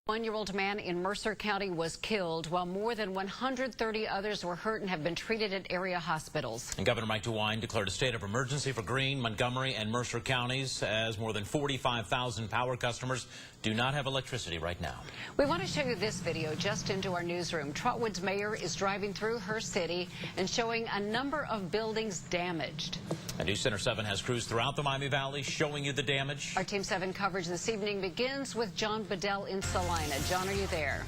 One-year-old man in Mercer County was killed while more than 130 others were hurt and have been treated at area hospitals. And Governor Mike DeWine declared a state of emergency for Greene, Montgomery, and Mercer counties as more than 45,000 power customers do not have electricity right now. We want to show you this video just into our newsroom. Trotwood's mayor is driving through her city and showing a number of buildings damaged. And News Center 7 has crews throughout the Miami Valley showing you the damage. Our Team 7 coverage this evening begins with John Bedell in Salina. John, are you there?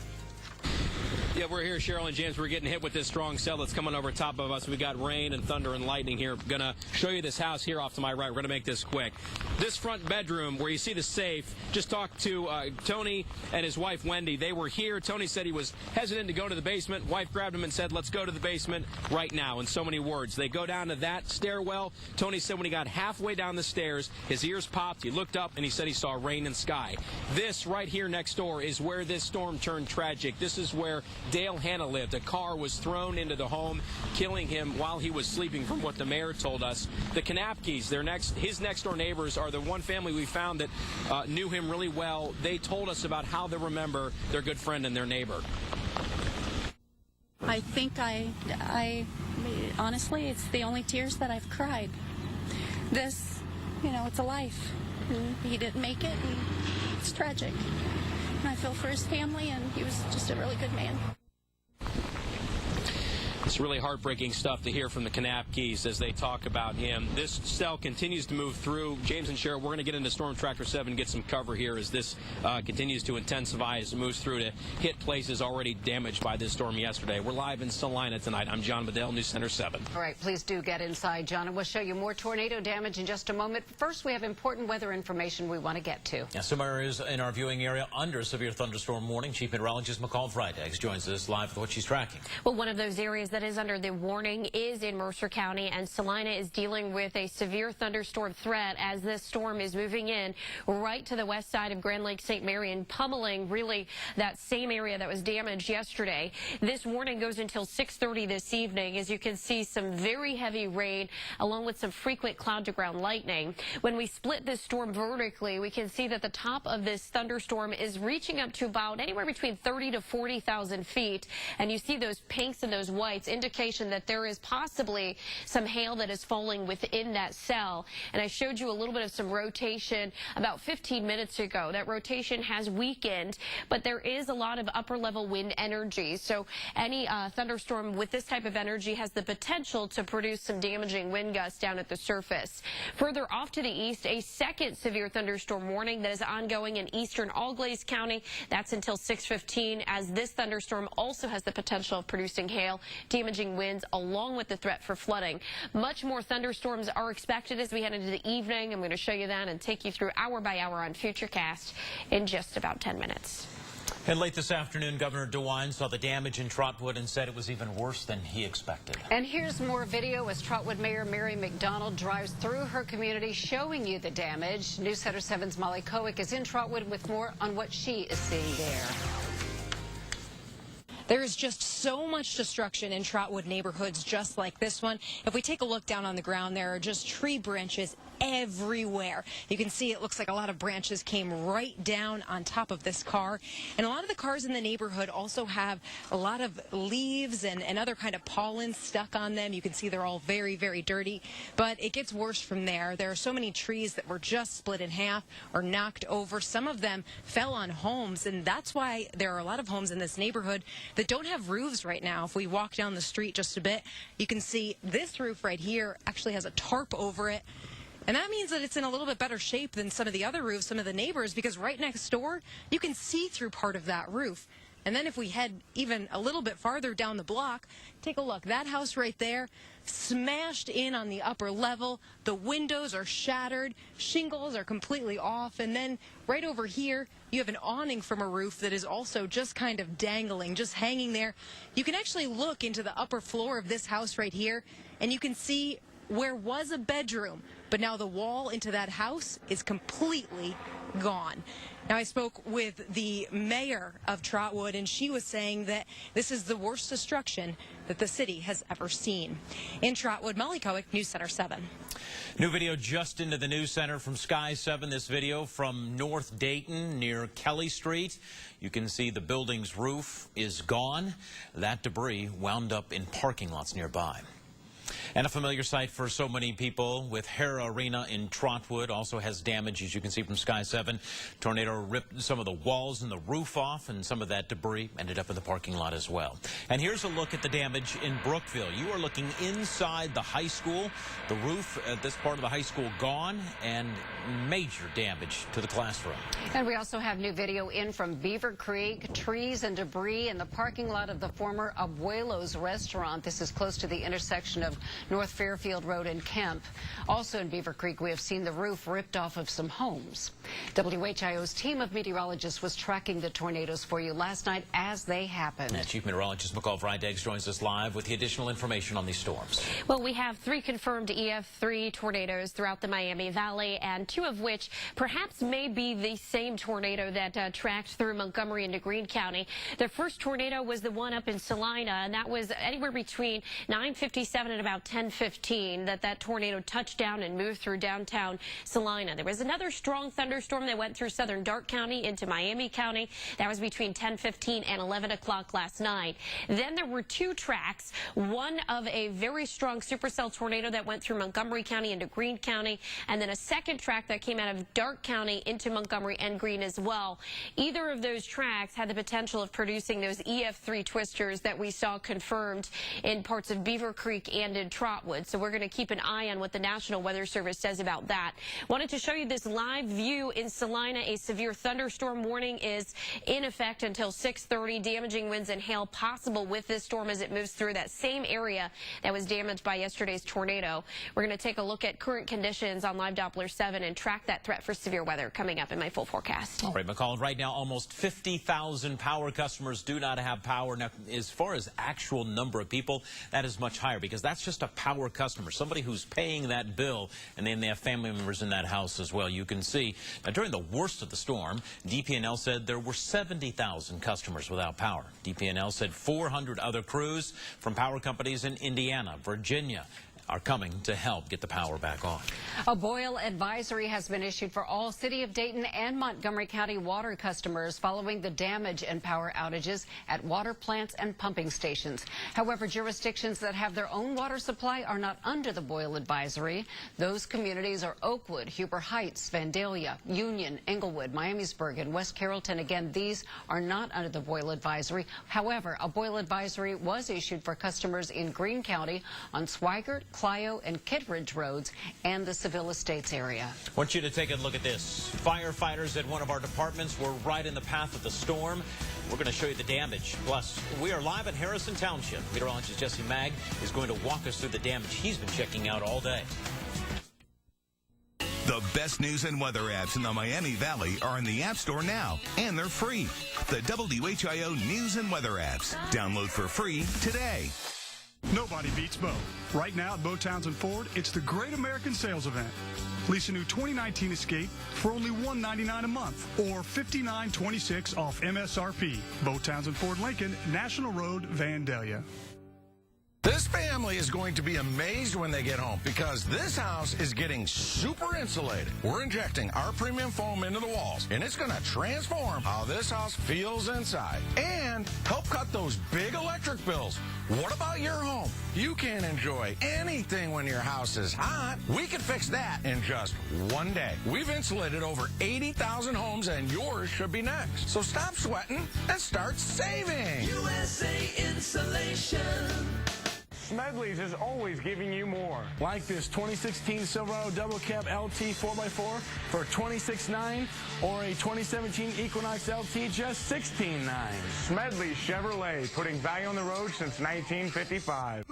Yeah, we're here, Cheryl and James. We're getting hit with this strong cell that's coming over top of us. We got rain and thunder and lightning here. Going to show you this house here off to my right. We're going to make this quick. This front bedroom where you see the safe, just talked to Tony and his wife, Wendy. They were here. Tony said he was hesitant to go to the basement. Wife grabbed him and said, let's go to the basement right now, in so many words. They go down to that stairwell. Tony said when he got halfway down the stairs, his ears popped. He looked up and he said he saw rain and sky. This right here next door is where this storm turned tragic. This is where Dale Hanna lived. A car was thrown into the home, killing him while he was sleeping, from what the mayor told us. The Kanapkes, his next-door neighbors, are the one family we found that knew him really well. They told us about how they remember their good friend and their neighbor. I think honestly, it's the only tears that I've cried. This, it's a life. He didn't make it, and it's tragic. And I feel for his family, and he was just a really good man. It's really heartbreaking stuff to hear from the Kanapkes as they talk about him. This cell continues to move through. James and Cheryl, we're going to get into Storm Tracker 7 and get some cover here as this continues to intensify as it moves through to hit places already damaged by this storm yesterday. We're live in Salina tonight. I'm John Bedell, News Center 7. All right, please do get inside, John, and we'll show you more tornado damage in just a moment. First, we have important weather information we want to get to. Yeah, some areas in our viewing area under severe thunderstorm warning. Chief Meteorologist McCall Freitags joins us live with what she's tracking. Well, one of those areas that is under the warning is in Mercer County, and Salina is dealing with a severe thunderstorm threat as this storm is moving in right to the west side of Grand Lake St. Mary and pummeling really that same area that was damaged yesterday. This warning goes until 6:30 this evening. As you can see, some very heavy rain along with some frequent cloud-to-ground lightning. When we split this storm vertically, we can see that the top of this thunderstorm is reaching up to about anywhere between 30 to 40,000 feet, and you see those pinks and those whites indication that there is possibly some hail that is falling within that cell. And I showed you a little bit of some rotation about 15 minutes ago. That rotation has weakened, but there is a lot of upper level wind energy. So any thunderstorm with this type of energy has the potential to produce some damaging wind gusts down at the surface. Further off to the east, a second severe thunderstorm warning that is ongoing in eastern Allglaze County. That's until 6:15, as this thunderstorm also has the potential of producing hail, damaging winds, along with the threat for flooding. Much more thunderstorms are expected as we head into the evening. I'm going to show you that and take you through hour by hour on Futurecast in just about 10 minutes. And late this afternoon, Governor DeWine saw the damage in Trotwood and said it was even worse than he expected. And here's more video as Trotwood Mayor Mary McDonald drives through her community showing you the damage. News Center 7's Molly Kowick is in Trotwood with more on what she is seeing there. There is just so much destruction in Trotwood neighborhoods just like this one. If we take a look down on the ground, there are just tree branches everywhere. You can see it looks like a lot of branches came right down on top of this car. And a lot of the cars in the neighborhood also have a lot of leaves and other kind of pollen stuck on them. You can see they're all very, very dirty. But it gets worse from there. There are so many trees that were just split in half or knocked over. Some of them fell on homes, and that's why there are a lot of homes in this neighborhood that don't have roofs right now. If we walk down the street just a bit, you can see this roof right here actually has a tarp over it. And that means that it's in a little bit better shape than some of the other roofs, some of the neighbors, because right next door, you can see through part of that roof. And then if we head even a little bit farther down the block, take a look. That house right there, smashed in on the upper level. The windows are shattered. Shingles are completely off. And then right over here, you have an awning from a roof that is also just kind of dangling, just hanging there. You can actually look into the upper floor of this house right here, and you can see where was a bedroom, but now the wall into that house is completely gone. Now, I spoke with the mayor of Trotwood, and she was saying that this is the worst destruction that the city has ever seen. In Trotwood, Molly Cowick, News Center 7. New video just into the news center from Sky 7. This video from North Dayton near Kelly Street. You can see the building's roof is gone. That debris wound up in parking lots nearby. And a familiar sight for so many people with Hara Arena in Trotwood also has damage, as you can see from Sky 7. Tornado ripped some of the walls and the roof off, and some of that debris ended up in the parking lot as well. And here's a look at the damage in Brookville. You are looking inside the high school. The roof at this part of the high school gone, and major damage to the classroom. And we also have new video in from Beaver Creek. Trees and debris in the parking lot of the former Abuelo's restaurant. This is close to the intersection of North Fairfield Road and Kemp. Also in Beaver Creek, we have seen the roof ripped off of some homes. WHIO's team of meteorologists was tracking the tornadoes for you last night as they happened. And Chief Meteorologist McCall Vrydegs joins us live with the additional information on these storms. Well, we have 3 confirmed EF3 tornadoes throughout the Miami Valley, and 2 of which perhaps may be the same tornado that tracked through Montgomery into Greene County. The first tornado was the one up in Salina, and that was anywhere between 9:57 and about 10:15 that tornado touched down and moved through downtown Salina. There was another strong thunderstorm that went through southern Darke County into Miami County. That was between 10:15 and 11 o'clock last night. Then there were 2 tracks, one of a very strong supercell tornado that went through Montgomery County into Greene County, and then a second track that came out of Darke County into Montgomery and Greene as well. Either of those tracks had the potential of producing those EF3 twisters that we saw confirmed in parts of Beaver Creek and in Trotwood. So we're going to keep an eye on what the National Weather Service says about that. Wanted to show you this live view in Salina. A severe thunderstorm warning is in effect until 6:30. Damaging winds and hail possible with this storm as it moves through that same area that was damaged by yesterday's tornado. We're going to take a look at current conditions on Live Doppler 7 and track that threat for severe weather coming up in my full forecast. All right, McCall, right now almost 50,000 power customers do not have power. Now, as far as actual number of people, that is much higher because that's just a power customer, somebody who's paying that bill, and then they have family members in that house as well. You can see now during the worst of the storm, DP&L said there were 70,000 customers without power. DP&L said 400 other crews from power companies in Indiana, Virginia, are coming to help get the power back on. A boil advisory has been issued for all City of Dayton and Montgomery County water customers following the damage and power outages at water plants and pumping stations. However, jurisdictions that have their own water supply are not under the boil advisory. Those communities are Oakwood, Huber Heights, Vandalia, Union, Englewood, Miamisburg, and West Carrollton. Again, these are not under the boil advisory. However, a boil advisory was issued for customers in Greene County on Swigert, Clio, and Kittredge roads and the Seville Estates area. I want you to take a look at this. Firefighters at one of our departments were right in the path of the storm. We're going to show you the damage. Plus, we are live at Harrison Township. Meteorologist Jesse Mag is going to walk us through the damage he's been checking out all day. The best news and weather apps in the Miami Valley are in the App Store now, and they're free. The WHIO News and Weather apps. Download for free today. Nobody beats Bo. Right now at Bo Townsend Ford, it's the Great American Sales Event. Lease a new 2019 Escape for only $199 a month or $59.26 off MSRP. Bo Townsend Ford Lincoln, National Road, Vandalia. This family is going to be amazed when they get home because this house is getting super insulated. We're injecting our premium foam into the walls, and it's going to transform how this house feels inside and help cut those big electric bills. What about your home? You can't enjoy anything when your house is hot. We can fix that in just one day. We've insulated over 80,000 homes, and yours should be next. So stop sweating and start saving. USA Insulation. Smedley's is always giving you more. Like this 2016 Silverado Double Cab LT 4x4 for $26,900 or a 2017 Equinox LT just $16,900. Smedley's Chevrolet, putting value on the road since 1955.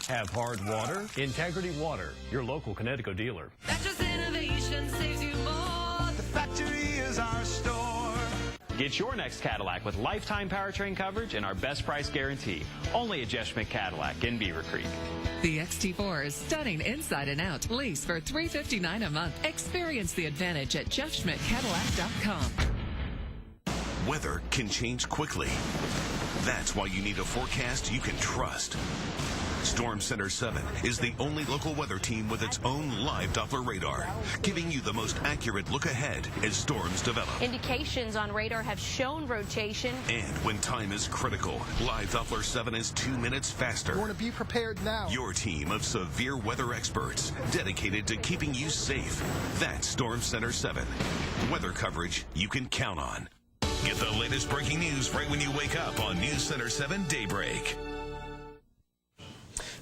Have hard water? Integrity Water, your local Connecticut dealer. That's just innovation saves you more. The factory is our store. Get your next Cadillac with lifetime powertrain coverage and our best price guarantee. Only at Jeff Schmidt Cadillac in Beaver Creek. The XT4 is stunning inside and out. Lease for $359 a month. Experience the advantage at jeffschmidtcadillac.com. Weather can change quickly. That's why you need a forecast you can trust. Storm Center 7 is the only local weather team with its own live Doppler radar, giving you the most accurate look ahead as storms develop. Indications on radar have shown rotation. And when time is critical, live Doppler 7 is 2 minutes faster. You want to be prepared now. Your team of severe weather experts dedicated to keeping you safe. That's Storm Center 7. Weather coverage you can count on. Get the latest breaking news right when you wake up on News Center 7 Daybreak.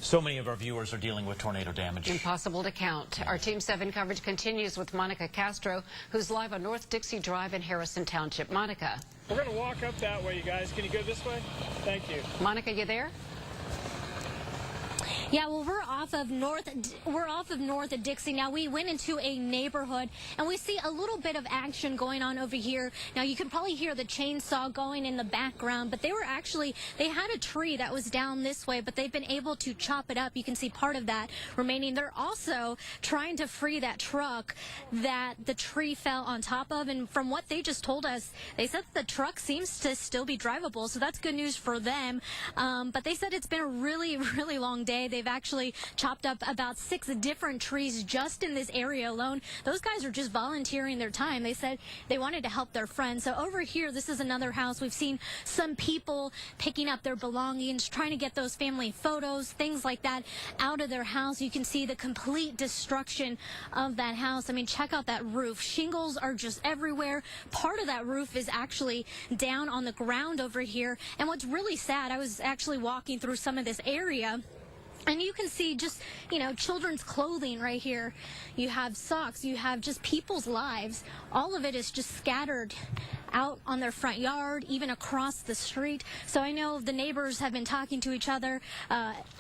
So many of our viewers are dealing with tornado damage. Impossible to count. Our Team 7 coverage continues with Monica Castro, who's live on North Dixie Drive in Harrison Township. Monica. We're going to walk up that way, you guys. Can you go this way? Thank you. Monica, you there? Yeah, well, we're off of North Dixie now. We went into a neighborhood, and we see a little bit of action going on over here. Now, you can probably hear the chainsaw going in the background, but they had a tree that was down this way, but they've been able to chop it up. You can see part of that remaining. They're also trying to free that truck that the tree fell on top of, and from what they just told us, they said that the truck seems to still be drivable, so that's good news for them. But they said it's been a really, really long day. They've actually chopped up about 6 different trees just in this area alone. Those guys are just volunteering their time. They said they wanted to help their friends. So over here, this is another house. We've seen some people picking up their belongings, trying to get those family photos, things like that out of their house. You can see the complete destruction of that house. I mean, check out that roof. Shingles are just everywhere. Part of that roof is actually down on the ground over here. And what's really sad, I was actually walking through some of this area, and you can see just, children's clothing right here. You have socks, you have just people's lives. All of it is just scattered out on their front yard, even across the street. So I know the neighbors have been talking to each other.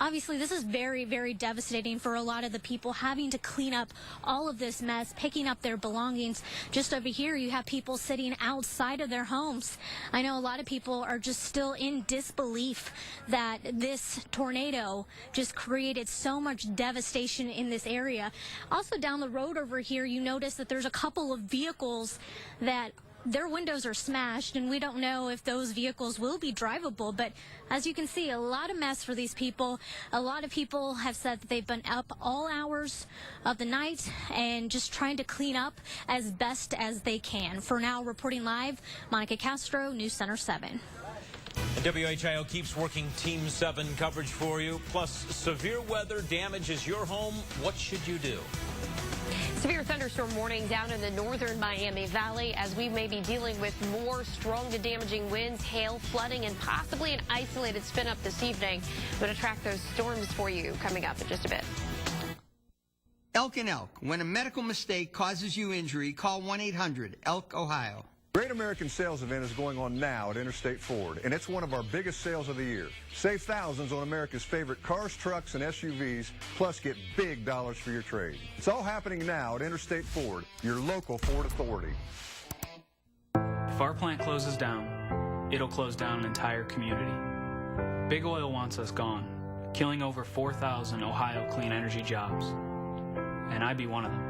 Obviously, this is very, very devastating for a lot of the people having to clean up all of this mess, picking up their belongings. Just over here, you have people sitting outside of their homes. I know a lot of people are just still in disbelief that this tornado just created so much devastation in this area. Also down the road over here, you notice that there's a couple of vehicles that their windows are smashed, and we don't know if those vehicles will be drivable. But as you can see, a lot of mess for these people. A lot of people have said that they've been up all hours of the night and just trying to clean up as best as they can. For now, reporting live, Monica Castro, News Center 7. And WHIO keeps working Team 7 coverage for you. Plus, severe weather damages your home. What should you do? Severe thunderstorm warning down in the northern Miami Valley as we may be dealing with more strong to damaging winds, hail, flooding, and possibly an isolated spin up this evening. I'm going to track those storms for you coming up in just a bit. Elk and Elk. When a medical mistake causes you injury, call 1-800-ELK, Ohio. Great American Sales Event is going on now at Interstate Ford, and it's one of our biggest sales of the year. Save thousands on America's favorite cars, trucks, and SUVs, plus get big dollars for your trade. It's all happening now at Interstate Ford, your local Ford authority. If our plant closes down, it'll close down an entire community. Big Oil wants us gone, killing over 4,000 Ohio clean energy jobs, and I'd be one of them.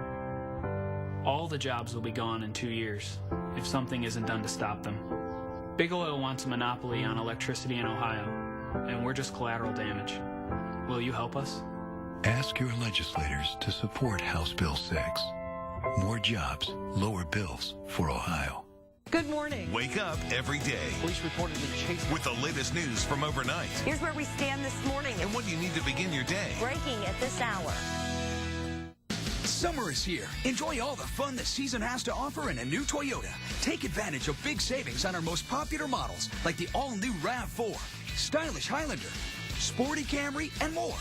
All the jobs will be gone in 2 years if something isn't done to stop them. Big Oil wants a monopoly on electricity in Ohio, and we're just collateral damage. Will you help us? Ask your legislators to support House Bill 6. More jobs, lower bills for Ohio. Good morning. Wake up every day. Police reported the chase with the latest news from overnight. Here's where we stand this morning. And what you need to begin your day. Breaking at this hour. Summer is here. Enjoy all the fun the season has to offer in a new Toyota. Take advantage of big savings on our most popular models, like the all-new RAV4, stylish Highlander, sporty Camry, and more.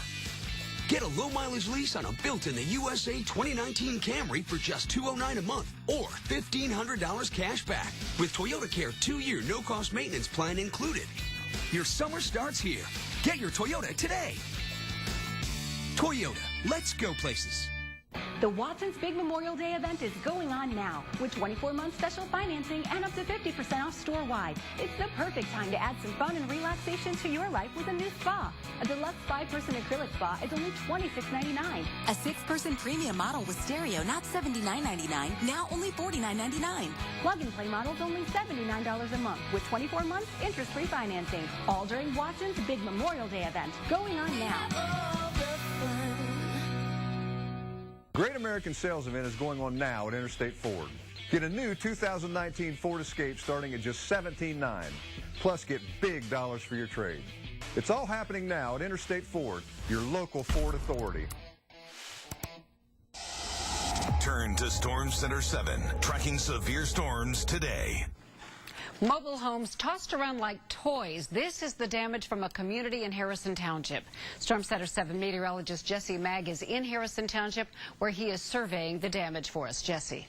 Get a low-mileage lease on a built-in the USA 2019 Camry for just $209 a month or $1,500 cash back with Toyota Care 2-year no-cost maintenance plan included. Your summer starts here. Get your Toyota today. Toyota, let's go places. The Watson's Big Memorial Day event is going on now with 24-month special financing and up to 50% off store-wide. It's the perfect time to add some fun and relaxation to your life with a new spa. A deluxe 5-person acrylic spa is only $26.99. A 6-person premium model with stereo, not $79.99, now only $49.99. Plug-and-play models only $79 a month with 24 months interest-free financing. All during Watson's Big Memorial Day event going on now. Great American Sales Event is going on now at Interstate Ford. Get a new 2019 Ford Escape starting at just $17,900. Plus, get big dollars for your trade. It's all happening now at Interstate Ford, your local Ford authority. Turn to Storm Center 7, tracking severe storms today. Mobile homes tossed around like toys. This is the damage from a community in Harrison Township. Storm Center 7 meteorologist Jesse Mag is in Harrison Township, where he is surveying the damage for us. Jesse.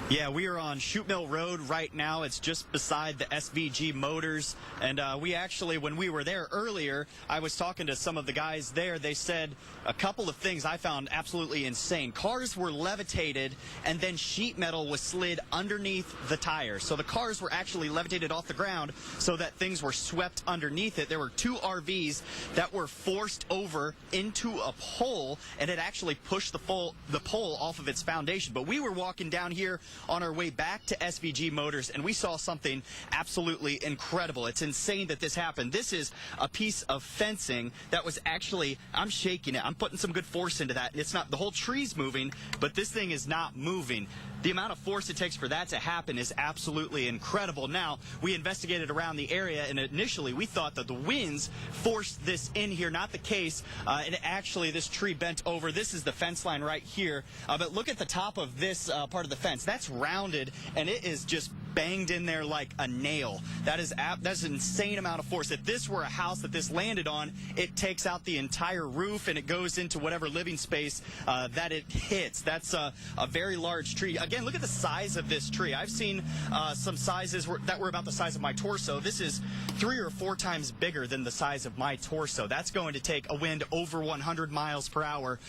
Yeah, we are on Shoot Mill Road right now. It's just beside the SVG Motors. And we actually, when we were there earlier, I was talking to some of the guys there. They said a couple of things I found absolutely insane. Cars were levitated, and then sheet metal was slid underneath the tires. So the cars were actually levitated off the ground so that things were swept underneath it. There were 2 RVs that were forced over into a pole, and it actually pushed the pole off of its foundation. But we were walking down here on our way back to SVG Motors, and we saw something absolutely incredible. It's insane that this happened. This is a piece of fencing that was actually, I'm shaking it. I'm putting some good force into that. It's not, the whole tree's moving, but this thing is not moving. The amount of force it takes for that to happen is absolutely incredible. Now, we investigated around the area, and initially we thought that the winds forced this in here. Not the case. And actually, this tree bent over. This is the fence line right here. But look at the top of this part of the fence. That's rounded, and it is just banged in there like a nail. That's an insane amount of force. If this were a house that this landed on, it takes out the entire roof, and it goes into whatever living space that it hits. That's a very large tree. Again, look at the size of this tree. I've seen some sizes that were about the size of my torso. This is 3 or 4 times bigger than the size of my torso. That's going to take a wind over 100 miles per hour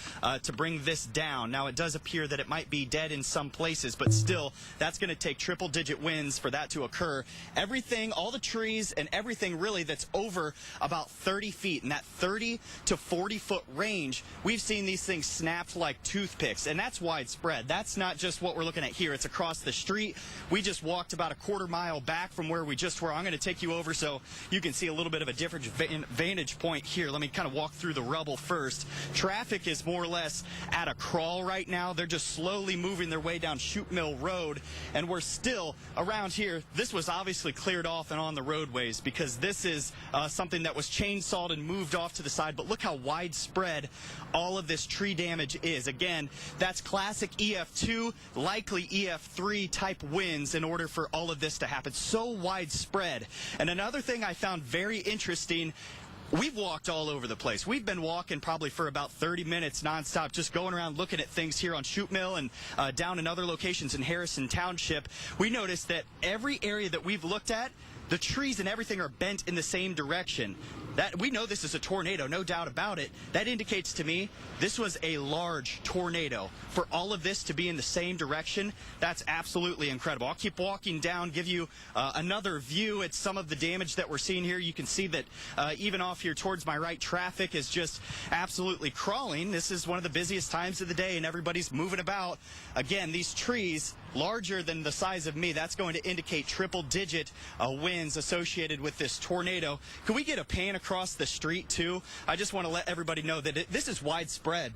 to bring this down. Now, it does appear that it might be dead in some places, but still, that's going to take triple-digit winds for that to occur. Everything, all the trees and everything really that's over about 30 feet, in that 30 to 40-foot range, we've seen these things snapped like toothpicks, and that's widespread. That's not just what we're looking at here. It's across the street. We just walked about a quarter-mile back from where we just were. I'm going to take you over so you can see a little bit of a different vantage point here. Let me kind of walk through the rubble first. Traffic is more or less at a crawl right now. They're just slowly moving their way down Shoot Mill Road, and we're still around here. This was obviously cleared off and on the roadways because this is something that was chainsawed and moved off to the side, but look how widespread all of this tree damage is. Again, that's classic EF2, likely EF3 type winds in order for all of this to happen. So widespread. And another thing I found very interesting, we've walked all over the place. We've been walking probably for about 30 minutes nonstop, just going around looking at things here on Shoot Mill and down in other locations in Harrison Township. We noticed that every area that we've looked at, the trees and everything are bent in the same direction. We know this is a tornado, no doubt about it. That indicates to me this was a large tornado. For all of this to be in the same direction, that's absolutely incredible. I'll keep walking down, give you another view at some of the damage that we're seeing here. You can see that even off here towards my right, traffic is just absolutely crawling. This is one of the busiest times of the day, and everybody's moving about. Again, these trees, larger than the size of me, that's going to indicate triple-digit winds associated with this tornado. Can we get a pan across the street too? I just want to let everybody know that this is widespread.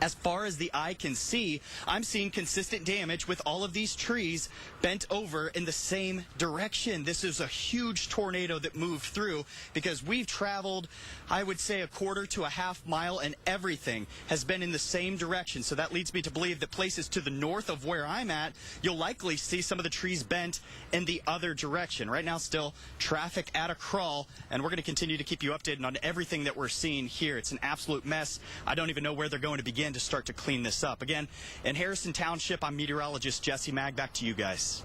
As far as the eye can see, I'm seeing consistent damage with all of these trees bent over in the same direction. This is a huge tornado that moved through because we've traveled, I would say, a quarter to a half mile, and everything has been in the same direction. So that leads me to believe that places to the north of where I'm at, you'll likely see some of the trees bent in the other direction. Right now, still traffic at a crawl, and we're going to continue to keep you updated on everything that we're seeing here. It's an absolute mess. I don't even know where they're going to begin to start to clean this up. Again, in Harrison Township, I'm meteorologist Jesse Mag. Back to you guys.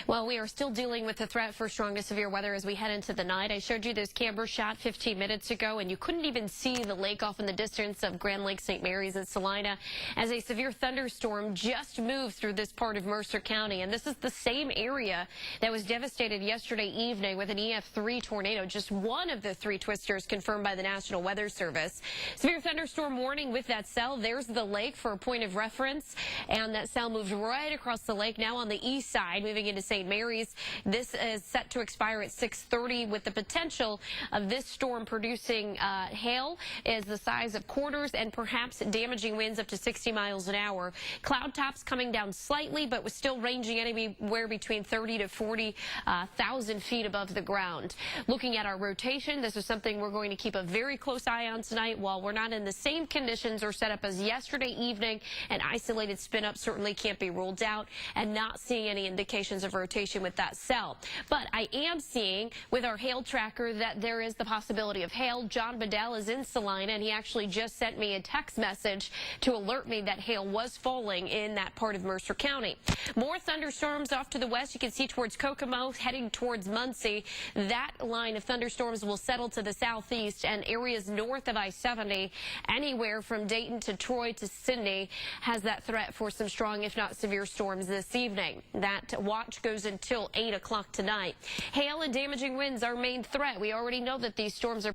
Well, we are still dealing with the threat for strong to severe weather as we head into the night. I showed you this camera shot 15 minutes ago, and you couldn't even see the lake off in the distance of Grand Lake, St. Mary's, and Salina as a severe thunderstorm just moved through this part of Mercer County. And this is the same area that was devastated yesterday evening with an EF4 tornado, just one of the 3 twisters confirmed by the National Weather Service. Severe thunderstorm warning with that cell. There's the lake for a point of reference, and that cell moved right across the lake, now on the east side, moving into St. Mary's. This is set to expire at 6:30 with the potential of this storm producing hail is the size of quarters and perhaps damaging winds up to 60 miles an hour. Cloud tops coming down slightly, but was still ranging anywhere between 30 to 40,000 feet above the ground. Looking at our rotation, this is something we're going to keep a very close eye on tonight. While we're not in the same conditions or setup as yesterday evening, an isolated spin up certainly can't be ruled out, and not seeing any indications of rotation with that cell. But I am seeing with our hail tracker that there is the possibility of hail. John Bedell is in Salina, and he actually just sent me a text message to alert me that hail was falling in that part of Mercer County. More thunderstorms off to the west. You can see towards Kokomo, heading towards Muncie. That line of thunderstorms will settle to the southeast, and areas north of I-70, anywhere from Dayton to Troy to Sydney, has that threat for some strong, if not severe, storms this evening. That watch goes until 8 o'clock tonight. Hail and damaging winds are main threat. We already know that these storms are